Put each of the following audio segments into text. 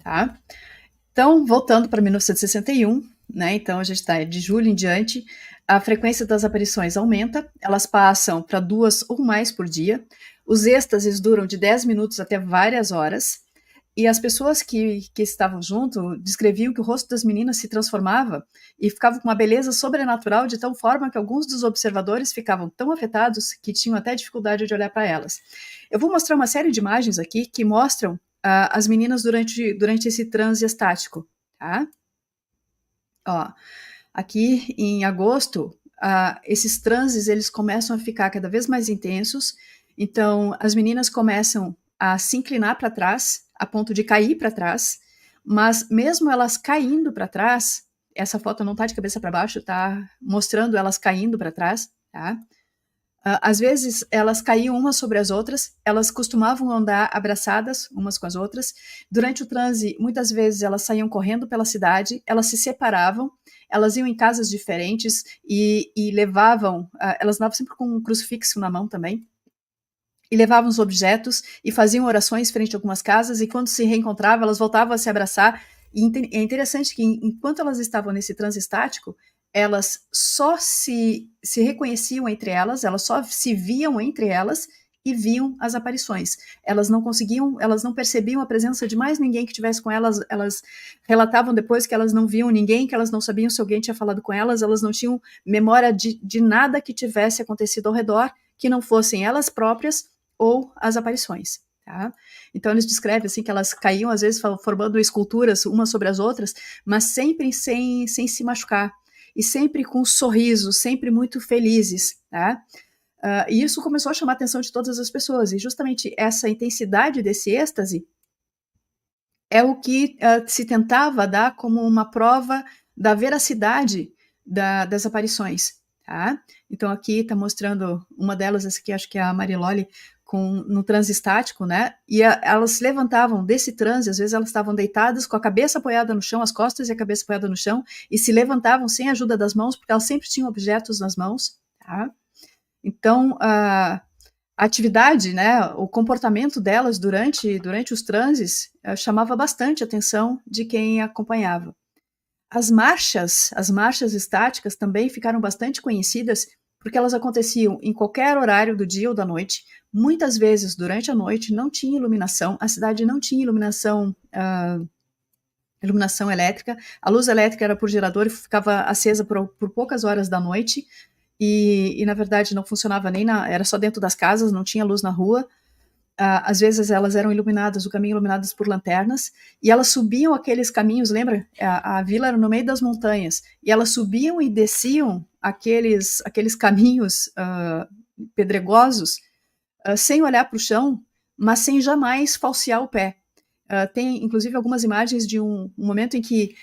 tá? Então, voltando para 1961, né? Então a gente está de julho em diante, a frequência das aparições aumenta, elas passam para 2 ou mais por dia. Os êxtases duram de 10 minutos até várias horas. E as pessoas que estavam junto descreviam que o rosto das meninas se transformava e ficava com uma beleza sobrenatural de tal forma que alguns dos observadores ficavam tão afetados que tinham até dificuldade de olhar para elas. Eu vou mostrar uma série de imagens aqui que mostram as meninas durante esse transe estático, tá? Ó, aqui em agosto, esses transes eles começam a ficar cada vez mais intensos. Então, as meninas começam a se inclinar para trás, a ponto de cair para trás. Mas mesmo elas caindo para trás, essa foto não está de cabeça para baixo, está mostrando elas caindo para trás, tá? Às vezes elas caíam umas sobre as outras, elas costumavam andar abraçadas umas com as outras. Durante o transe, muitas vezes elas saíam correndo pela cidade, elas se separavam, elas iam em casas diferentes e levavam, elas andavam sempre com um crucifixo na mão também, e levavam os objetos e faziam orações frente a algumas casas, e quando se reencontravam, elas voltavam a se abraçar. E é interessante que, enquanto elas estavam nesse transe estático, elas só se reconheciam entre elas só se viam entre elas e viam as aparições. Elas não conseguiam, elas não percebiam a presença de mais ninguém que estivesse com elas. Elas relatavam depois que elas não viam ninguém, que elas não sabiam se alguém tinha falado com elas não tinham memória de nada que tivesse acontecido ao redor, que não fossem elas próprias ou as aparições. Tá? Então eles descrevem assim que elas caíam às vezes formando esculturas umas sobre as outras, mas sempre sem se machucar e sempre com um sorriso, sempre muito felizes. Tá? E isso começou a chamar a atenção de todas as pessoas, e justamente essa intensidade desse êxtase é o que se tentava dar como uma prova da veracidade das aparições. Tá? Então aqui está mostrando uma delas, essa aqui acho que é a Mariloli, no transe estático, né? E elas se levantavam desse transe, às vezes elas estavam deitadas com a cabeça apoiada no chão, as costas e a cabeça apoiada no chão, e se levantavam sem a ajuda das mãos, porque elas sempre tinham objetos nas mãos. Tá? Então, a atividade, né, o comportamento delas durante os transes chamava bastante a atenção de quem acompanhava. As marchas estáticas também ficaram bastante conhecidas porque elas aconteciam em qualquer horário do dia ou da noite. Muitas vezes durante a noite não tinha iluminação, a cidade não tinha iluminação elétrica, a luz elétrica era por gerador e ficava acesa por poucas horas da noite, e na verdade não funcionava era só dentro das casas, não tinha luz na rua. Às vezes elas eram iluminadas, o caminho iluminadas por lanternas, e elas subiam aqueles caminhos, lembra? A vila era no meio das montanhas, e elas subiam e desciam aqueles caminhos pedregosos, sem olhar para o chão, mas sem jamais falsear o pé. Tem, inclusive, algumas imagens de um momento em que,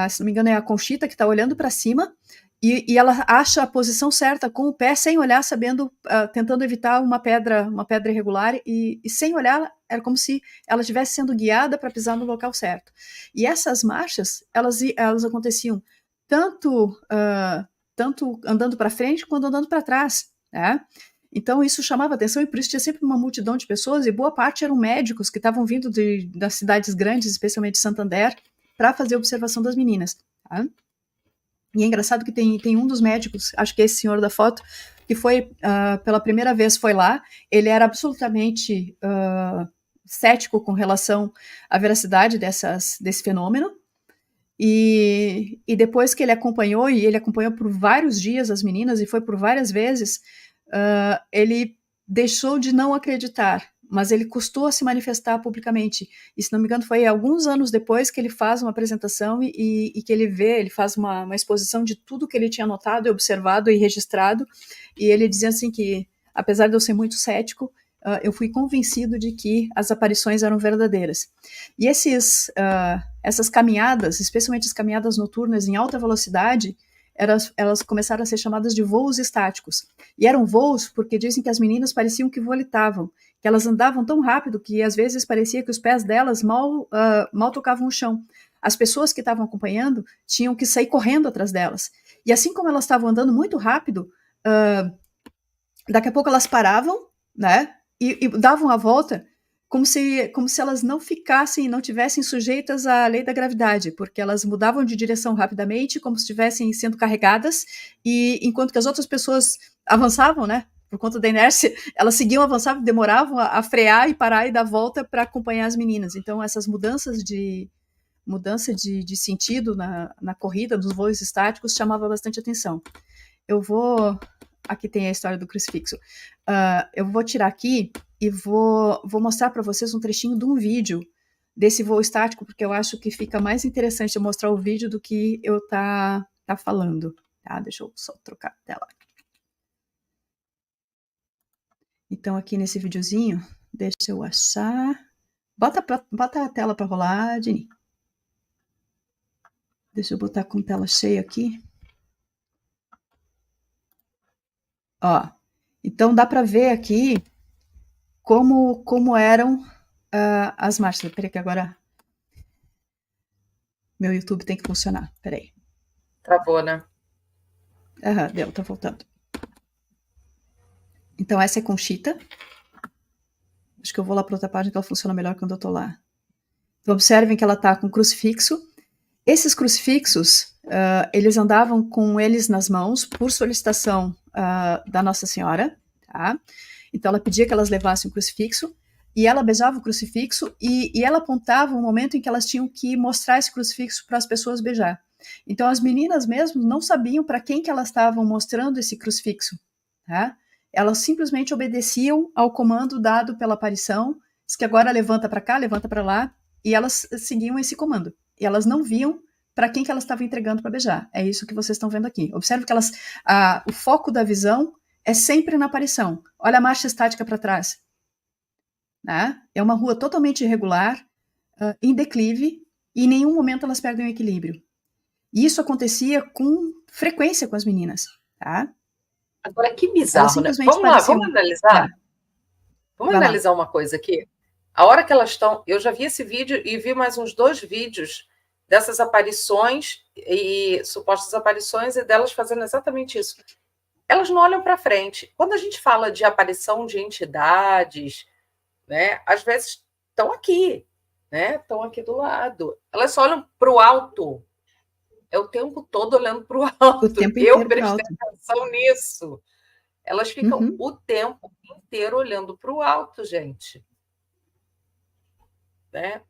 se não me engano, é a Conchita que está olhando para cima, e ela acha a posição certa com o pé, sem olhar, sabendo, tentando evitar uma pedra irregular, e sem olhar, era como se ela estivesse sendo guiada para pisar no local certo. E essas marchas, elas aconteciam tanto andando para frente quanto andando para trás, né? Então isso chamava atenção, e por isso tinha sempre uma multidão de pessoas, e boa parte eram médicos que estavam vindo das cidades grandes, especialmente Santander, para fazer observação das meninas. Tá? E é engraçado que tem um dos médicos, acho que é esse senhor da foto, que foi, pela primeira vez foi lá. Ele era absolutamente cético com relação à veracidade desse fenômeno, e depois que ele acompanhou, e ele acompanhou por vários dias as meninas, e foi por várias vezes, ele deixou de não acreditar, mas ele custou a se manifestar publicamente. E, se não me engano, foi alguns anos depois que ele faz uma apresentação e que ele faz uma exposição de tudo que ele tinha notado e observado e registrado, e ele dizia assim que, apesar de eu ser muito cético, eu fui convencido de que as aparições eram verdadeiras. E essas caminhadas, especialmente as caminhadas noturnas em alta velocidade, elas começaram a ser chamadas de voos estáticos. E eram voos porque dizem que as meninas pareciam que volitavam, que elas andavam tão rápido que às vezes parecia que os pés delas mal tocavam o chão. As pessoas que estavam acompanhando tinham que sair correndo atrás delas. E assim como elas estavam andando muito rápido, daqui a pouco elas paravam, né, e davam a volta, como se elas não ficassem, não tivessem sujeitas à lei da gravidade, porque elas mudavam de direção rapidamente, como se estivessem sendo carregadas, e enquanto que as outras pessoas avançavam, né, por conta da inércia, elas seguiam, avançavam, demoravam a frear e parar e dar volta para acompanhar as meninas. Então, essas mudança de sentido na corrida, dos voos estáticos, chamava bastante atenção. Eu vou... Aqui tem a história do crucifixo. Eu vou tirar aqui e vou mostrar para vocês um trechinho de um vídeo desse voo estático, porque eu acho que fica mais interessante eu mostrar o vídeo do que eu tá falando. Tá? Deixa eu só trocar a tela. Então, aqui nesse videozinho, deixa eu achar... Bota a tela para rolar, Dini. Deixa eu botar com tela cheia aqui. Ó, então dá para ver aqui como eram as marchas. Peraí que agora meu YouTube tem que funcionar. Peraí. Travou, né? Deu, tá voltando. Então essa é Conchita. Acho que eu vou lá para outra página que ela funciona melhor quando eu tô lá. Então observem que ela tá com crucifixo. Esses crucifixos, eles andavam com eles nas mãos por solicitação da Nossa Senhora, tá? Então ela pedia que elas levassem o crucifixo, e ela beijava o crucifixo, e ela apontava um momento em que elas tinham que mostrar esse crucifixo para as pessoas beijar. Então as meninas mesmo não sabiam para quem que elas estavam mostrando esse crucifixo, tá? Elas simplesmente obedeciam ao comando dado pela aparição, diz que agora levanta para cá, levanta para lá, e elas seguiam esse comando. E elas não viam para quem que elas estavam entregando para beijar. É isso que vocês estão vendo aqui. Observe que o foco da visão é sempre na aparição. Olha a marcha estática para trás. Né? É uma rua totalmente irregular, em declive, e em nenhum momento elas perdem o equilíbrio. E isso acontecia com frequência com as meninas. Tá? Agora, que bizarro, né? Vamos lá, vamos analisar? Vamos analisar uma coisa aqui. A hora que elas estão... Eu já vi esse vídeo e vi mais uns 2 vídeos dessas aparições e supostas aparições e delas fazendo exatamente isso. Elas não olham para frente. Quando a gente fala de aparição de entidades, né, às vezes estão aqui, né? Estão aqui do lado. Elas só olham para o alto. É o tempo todo olhando para o alto. Eu prestei atenção nisso. Elas ficam o tempo inteiro olhando para o alto, gente. Né?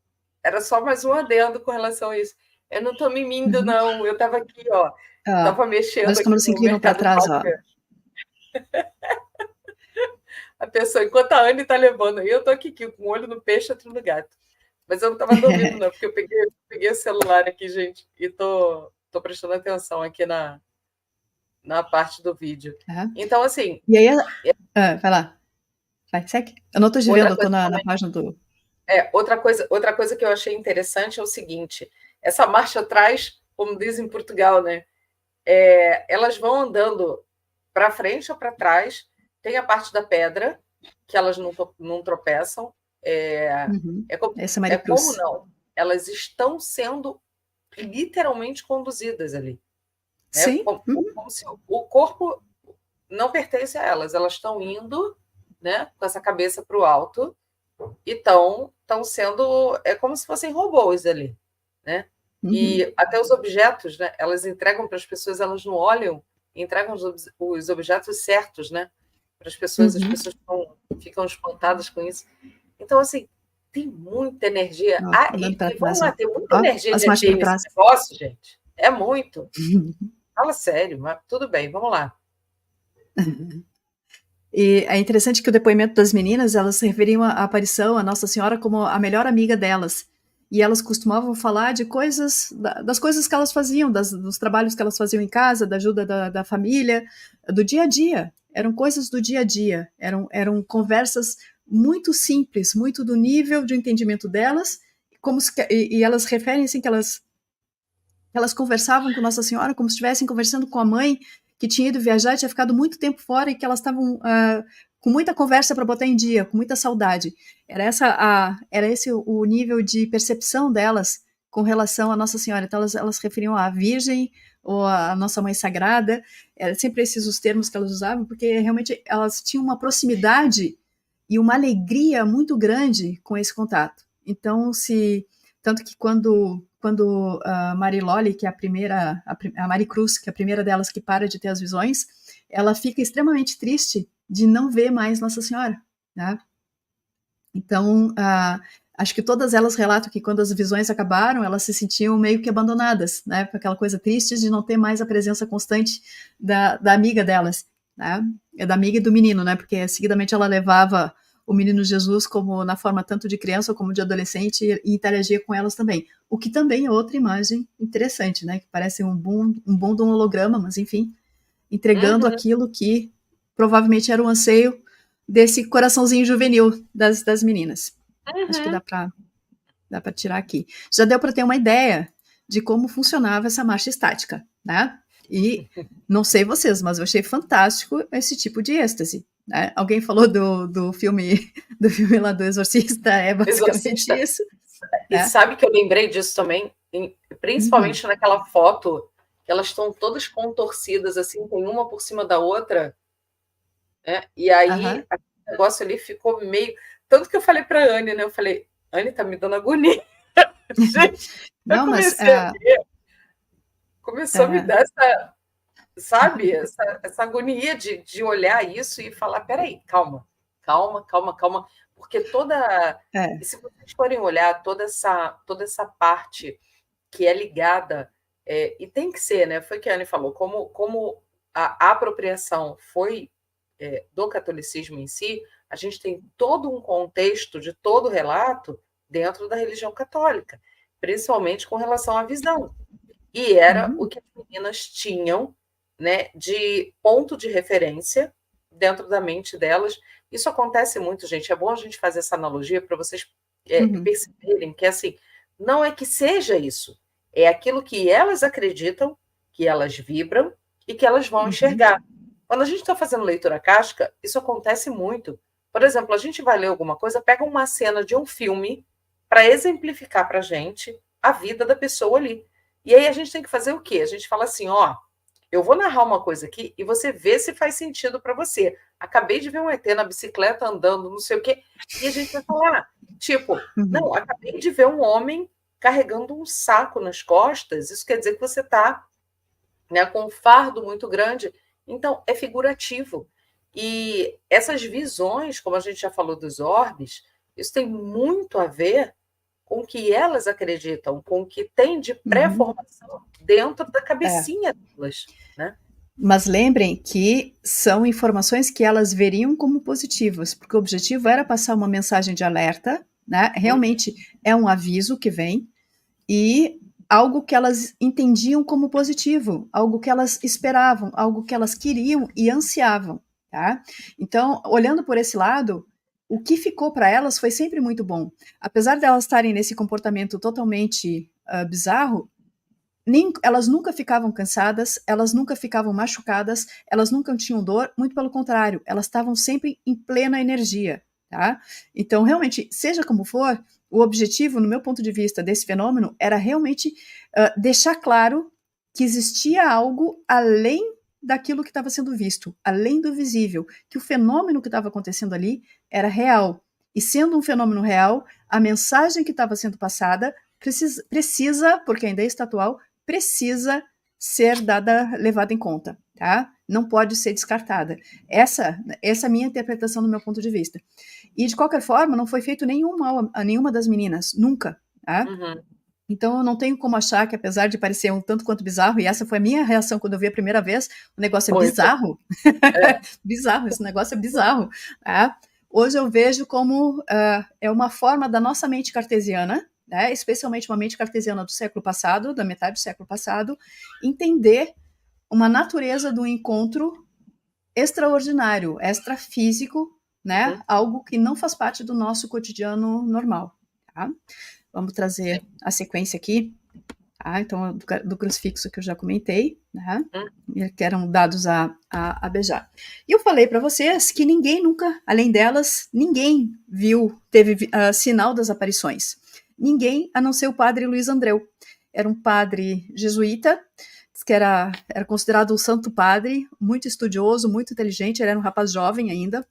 Era só mais um adendo com relação a isso. Eu não estou mimindo, não. Eu estava aqui, ó. Estava mexendo aqui no se inclinam para trás, ó. A pessoa, enquanto a Anne está levando, eu estou aqui com o olho no peixe e outro no gato. Mas eu não estava dormindo, não, porque eu peguei o celular aqui, gente, e estou prestando atenção aqui na parte do vídeo. Então, assim... E aí, vai lá. Vai, segue. Eu não estou te vendo, eu estou na página do... Outra coisa que eu achei interessante é o seguinte, essa marcha atrás, como dizem em Portugal, né? Elas vão andando para frente ou para trás, tem a parte da pedra, que elas não tropeçam. Como não? Elas estão sendo literalmente conduzidas ali. Né? Sim. Como se o corpo não pertence a elas, elas estão indo, né, com essa cabeça para o alto, e estão sendo... É como se fossem robôs ali, né? E até os objetos, né? Elas entregam para as pessoas, elas não olham, entregam os objetos certos, né? Para as pessoas ficam espantadas com isso. Então, assim, tem muita energia. Vamos lá, tem muita energia de ET nesse negócio, gente. É muito. Fala sério, mas tudo bem, vamos lá. E é interessante que o depoimento das meninas, elas se referiam à aparição, a Nossa Senhora, como a melhor amiga delas. E elas costumavam falar de das coisas que elas faziam, dos trabalhos que elas faziam em casa, da ajuda da família, do dia a dia. Eram coisas do dia a dia. Eram conversas muito simples, muito do nível de entendimento delas, e elas referem assim que elas conversavam com Nossa Senhora como se estivessem conversando com a mãe que tinha ido viajar, tinha ficado muito tempo fora e que elas estavam com muita conversa para botar em dia, com muita saudade. Era esse o nível de percepção delas com relação à Nossa Senhora. Então elas referiam à Virgem ou à Nossa Mãe Sagrada. Era sempre esses os termos que elas usavam, porque realmente elas tinham uma proximidade e uma alegria muito grande com esse contato. Então, tanto que quando a Mariloli, que é a Maricruz, que é a primeira delas que para de ter as visões, ela fica extremamente triste de não ver mais Nossa Senhora, né? Então, acho que todas elas relatam que quando as visões acabaram, elas se sentiam meio que abandonadas, né? Aquela coisa triste de não ter mais a presença constante da amiga delas, né? Da amiga e do menino, né? Porque seguidamente ela levava o menino Jesus como na forma tanto de criança como de adolescente e interagia com elas também. O que também é outra imagem interessante, né? Que parece um bom de um holograma, mas enfim, entregando aquilo que provavelmente era o anseio desse coraçãozinho juvenil das meninas. Acho que dá para tirar aqui. Já deu para ter uma ideia de como funcionava essa marcha estática, né? E não sei vocês, mas eu achei fantástico esse tipo de êxtase. Né? Alguém falou do filme lá do Exorcista, é basicamente isso. E sabe que eu lembrei disso também, principalmente naquela foto, que elas estão todas contorcidas, assim, tem uma por cima da outra, né? E aí o negócio ali ficou meio... Tanto que eu falei para a Anne, né? Eu falei, Anne, tá me dando agonia. Gente, não, eu comecei a ver, começou a me dar essa, sabe, essa agonia de olhar isso e falar, peraí, calma, porque e se vocês forem olhar toda essa parte que é ligada, e tem que ser, né? Foi o que a Anne falou, como a apropriação foi do catolicismo em si, a gente tem todo um contexto de todo o relato dentro da religião católica, principalmente com relação à visão. E era o que as meninas tinham, né, de ponto de referência dentro da mente delas. Isso acontece muito, gente. É bom a gente fazer essa analogia para vocês perceberem que, assim, não é que seja isso, é aquilo que elas acreditam, que elas vibram e que elas vão enxergar. Quando a gente está fazendo leitura casca, isso acontece muito. Por exemplo, a gente vai ler alguma coisa, pega uma cena de um filme para exemplificar para a gente a vida da pessoa ali. E aí a gente tem que fazer o quê? A gente fala assim, ó, eu vou narrar uma coisa aqui e você vê se faz sentido para você. Acabei de ver um ET na bicicleta andando, não sei o quê, e a gente vai falar, tipo, não, acabei de ver um homem carregando um saco nas costas, isso quer dizer que você está, né, com um fardo muito grande. Então, é figurativo. E essas visões, como a gente já falou dos orbes, isso tem muito a ver com o que elas acreditam, com o que tem de pré-formação dentro da cabecinha delas, né? Mas lembrem que são informações que elas veriam como positivas, porque o objetivo era passar uma mensagem de alerta, né? Realmente é um aviso que vem, e algo que elas entendiam como positivo, algo que elas esperavam, algo que elas queriam e ansiavam, tá? Então, olhando por esse lado, o que ficou para elas foi sempre muito bom. Apesar de elas estarem nesse comportamento totalmente bizarro, elas nunca ficavam cansadas, elas nunca ficavam machucadas, elas nunca tinham dor, muito pelo contrário, elas estavam sempre em plena energia, tá? Então, realmente, seja como for, o objetivo, no meu ponto de vista, desse fenômeno era realmente deixar claro que existia algo além daquilo que estava sendo visto, além do visível, que o fenômeno que estava acontecendo ali era real. E sendo um fenômeno real, a mensagem que estava sendo passada precisa, porque ainda é estatual, precisa ser levada em conta, tá? Não pode ser descartada. Essa é a minha interpretação do meu ponto de vista. E, de qualquer forma, não foi feito nenhum mal a nenhuma das meninas, nunca, tá? Então, eu não tenho como achar que, apesar de parecer um tanto quanto bizarro, e essa foi a minha reação quando eu vi a primeira vez, o negócio é bizarro. Bizarro, esse negócio é bizarro, tá? Hoje eu vejo como é uma forma da nossa mente cartesiana, né, especialmente uma mente cartesiana do século passado, da metade do século passado, entender uma natureza do encontro extraordinário, extrafísico, né, algo que não faz parte do nosso cotidiano normal. Tá? Vamos trazer a sequência aqui. Tá? Então, do crucifixo que eu já comentei, né, que eram dados a beijar. E eu falei para vocês que ninguém nunca, além delas, ninguém teve sinal das aparições. Ninguém, a não ser o padre Luiz Andreu. Era um padre jesuíta, que era considerado um santo padre, muito estudioso, muito inteligente, ele era um rapaz jovem ainda,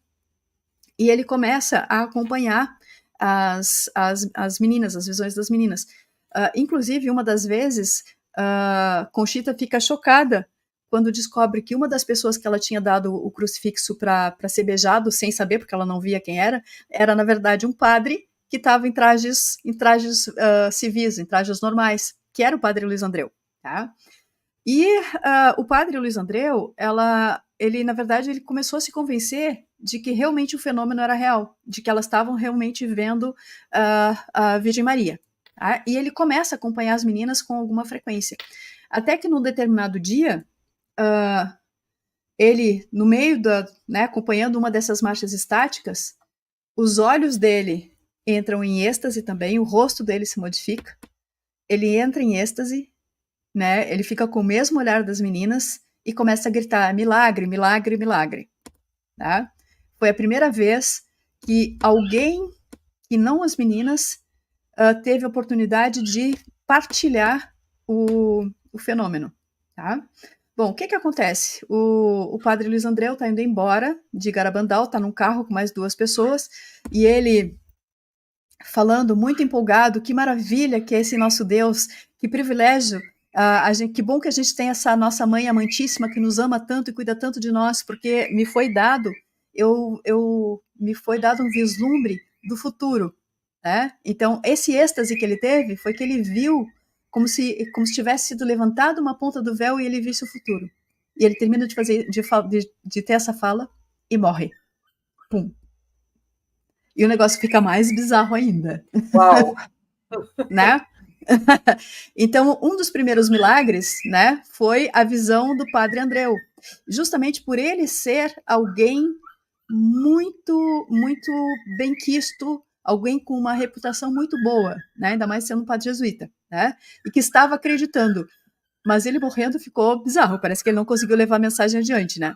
E ele começa a acompanhar as meninas, as visões das meninas. Inclusive, uma das vezes, Conchita fica chocada quando descobre que uma das pessoas que ela tinha dado o crucifixo para ser beijado, sem saber, porque ela não via quem era, na verdade, um padre que estava em trajes civis, em trajes normais, que era o padre Luiz Andreu. Tá? E o padre Luiz Andreu, ele, na verdade, ele começou a se convencer de que realmente o fenômeno era real, de que elas estavam realmente vendo a Virgem Maria. Tá? E ele começa a acompanhar as meninas com alguma frequência. Até que num determinado dia, ele, no meio acompanhando uma dessas marchas estáticas, os olhos dele entram em êxtase também, o rosto dele se modifica, ele entra em êxtase, né? Ele fica com o mesmo olhar das meninas e começa a gritar: milagre, milagre, milagre. Tá? Foi a primeira vez que alguém, que não as meninas, teve a oportunidade de partilhar o fenômeno. Tá? Bom, o que acontece? O padre Luiz Andreu está indo embora de Garabandal, está num carro com mais 2 pessoas, e ele, falando muito empolgado, que maravilha que é esse nosso Deus, que privilégio, que bom que a gente tem essa nossa mãe amantíssima que nos ama tanto e cuida tanto de nós, porque me foi dado, me foi dado um vislumbre do futuro. Né? Então, esse êxtase que ele teve foi que ele viu como se tivesse sido levantada uma ponta do véu e ele visse o futuro. E ele termina de ter essa fala e morre. Pum. E o negócio fica mais bizarro ainda. Uau! Né? Então, um dos primeiros milagres, né, foi a visão do padre Andreu. Justamente por ele ser alguém muito, muito benquisto, alguém com uma reputação muito boa, né, ainda mais sendo um padre jesuíta, né, e que estava acreditando. Mas ele morrendo ficou bizarro, parece que ele não conseguiu levar a mensagem adiante, né?